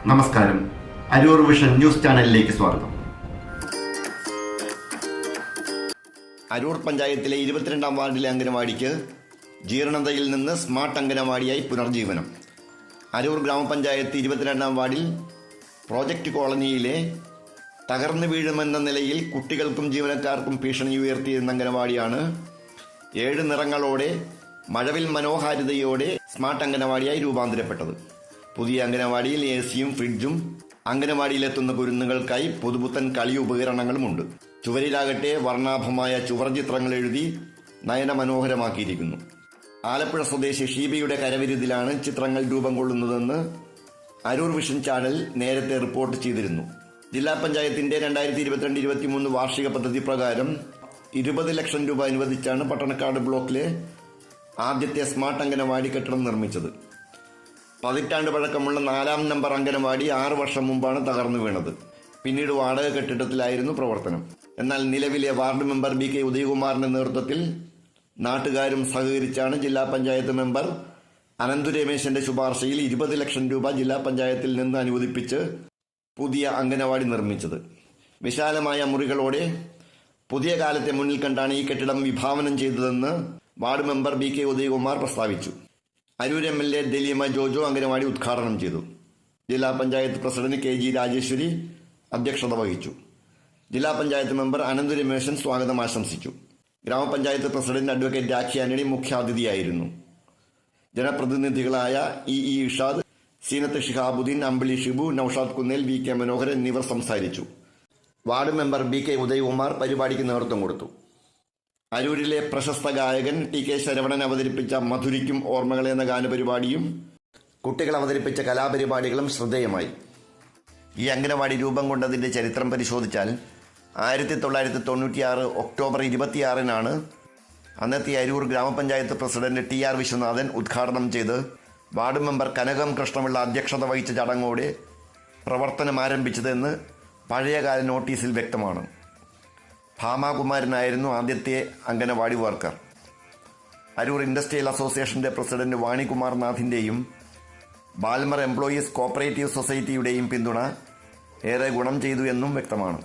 നമസ്കാരം. Aroor vision news ചാനലിലേക്ക് സ്വാഗതം. അരൂർ പഞ്ചായത്തിലെ 22-ാം വാർഡിലെ അംഗനവാടിക്ക് ജീർണതയിൽ നിന്ന് സ്മാർട്ട് അംഗനവാടിയായി പുനർജീവനം. അരൂർ ഗ്രാമപഞ്ചായത്ത് 22-ാം വാർഡിൽ പ്രോജക്റ്റ് കോളനിയിലെ തകർന്നു വീഴുമെന്ന നിലയിൽ കുട്ടികൾക്കും ജീവനക്കാർക്കും ഭീഷണി ഉയർത്തിയിരുന്ന അംഗനവാടിയാണ് 7 നിറങ്ങളോടെ മഴവിൽ മനോഹാരിതയോടെ സ്മാർട്ട് അംഗനവാടിയായി രൂപാന്തരപ്പെട്ടത്. പുതിയ അംഗനവാടിയിൽ എസിയും ഫ്രിഡ്ജും അംഗനവാടിയിലെത്തുന്ന കുരുന്നുകൾക്കായി പുതുപുത്തൻ കളി ഉപകരണങ്ങളുമുണ്ട്. ചുവരിലാകട്ടെ വർണ്ണാഭമായ ചുവർ ചിത്രങ്ങൾ എഴുതി നയനമനോഹരമാക്കിയിരിക്കുന്നു. ആലപ്പുഴ സ്വദേശി ഷീബയുടെ കരവിരുതിലാണ് ചിത്രങ്ങൾ രൂപം കൊള്ളുന്നതെന്ന് അരൂർ വിഷൻ ചാനൽ നേരത്തെ റിപ്പോർട്ട് ചെയ്തിരുന്നു. ജില്ലാ പഞ്ചായത്തിന്റെ 2022-23 വാർഷിക പദ്ധതി പ്രകാരം 20 ലക്ഷം രൂപ അനുവദിച്ചാണ് പട്ടണക്കാട് ബ്ലോക്കിലെ ആദ്യത്തെ സ്മാർട്ട് അംഗനവാടി കെട്ടിടം നിർമ്മിച്ചത്. 10 പഴക്കമുള്ള 4-ാം നമ്പർ അംഗനവാടി 6 വർഷം മുമ്പാണ് തകർന്നു വീണത്. പിന്നീട് വാടക കെട്ടിടത്തിലായിരുന്നു പ്രവർത്തനം. എന്നാൽ നിലവിലെ വാർഡ് മെമ്പർ BK ഉദയകുമാറിന്റെ നേതൃത്വത്തിൽ നാട്ടുകാരും സഹകരിച്ചാണ് ജില്ലാ പഞ്ചായത്ത് മെമ്പർ അനന്തു രമേശന്റെ ശുപാർശയിൽ 20 ലക്ഷം രൂപ ജില്ലാ പഞ്ചായത്തിൽ നിന്ന് അനുവദിപ്പിച്ച് പുതിയ അംഗനവാടി നിർമ്മിച്ചത്. വിശാലമായ മുറികളോടെ പുതിയ കാലത്തെ മുന്നിൽ കണ്ടാണ് ഈ കെട്ടിടം വിഭാവനം ചെയ്തതെന്ന് വാർഡ് മെമ്പർ BK ഉദയകുമാർ പ്രസ്താവിച്ചു. അരൂർ MLA ദലീമ ജോജോ അംഗനവാടി ഉദ്ഘാടനം ചെയ്തു. ജില്ലാ പഞ്ചായത്ത് പ്രസിഡന്റ് KG രാജേശ്വരി അധ്യക്ഷത വഹിച്ചു. ജില്ലാ പഞ്ചായത്ത് മെമ്പർ അനന്തു രമേശൻ സ്വാഗതം ആശംസിച്ചു. ഗ്രാമപഞ്ചായത്ത് പ്രസിഡന്റ് അഡ്വക്കേറ്റ് രാഖി ആന്റണി മുഖ്യാതിഥിയായിരുന്നു. ജനപ്രതിനിധികളായ EE ഇഷാദ്, സീനത്ത് ഷിഹാബുദ്ദീൻ, അമ്പിളി ഷിബു, നൌഷാദ് കുന്നേൽ, VK മനോഹരൻ എന്നിവർ സംസാരിച്ചു. വാർഡ് മെമ്പർ BK ഉദയകുമാർ പരിപാടിക്ക് നേതൃത്വം കൊടുത്തു. അരൂരിലെ പ്രശസ്ത ഗായകൻ TK ശരവണൻ അവതരിപ്പിച്ച മധുരിക്കും ഓർമ്മകൾ എന്ന ഗാനപരിപാടിയും കുട്ടികൾ അവതരിപ്പിച്ച കലാപരിപാടികളും ശ്രദ്ധേയമായി. ഈ അംഗനവാടി രൂപം കൊണ്ടതിന്റെ ചരിത്രം പരിശോധിച്ചാൽ 1996 ഒക്ടോബർ 26-നാണ് അന്നത്തെ അരൂർ ഗ്രാമപഞ്ചായത്ത് പ്രസിഡന്റ് TR വിശ്വനാഥൻ ഉദ്ഘാടനം ചെയ്ത് വാർഡ് മെമ്പർ കനകം കൃഷ്ണപിള്ള അധ്യക്ഷത വഹിച്ച ചടങ്ങോടെ പ്രവർത്തനം ആരംഭിച്ചതെന്ന് പഴയകാല നോട്ടീസിൽ വ്യക്തമാണ്. ഭാമാകുമാരനായിരുന്നു ആദ്യത്തെ അംഗനവാടി വർക്കർ. അരൂർ ഇൻഡസ്ട്രിയൽ അസോസിയേഷന്റെ പ്രസിഡന്റ് വാണികുമാർ നാഥിന്റെയും ബാൽമർ എംപ്ലോയീസ് കോപ്പറേറ്റീവ് സൊസൈറ്റിയുടെയും പിന്തുണ ഏറെ ഗുണം ചെയ്തു എന്നും വ്യക്തമാണ്.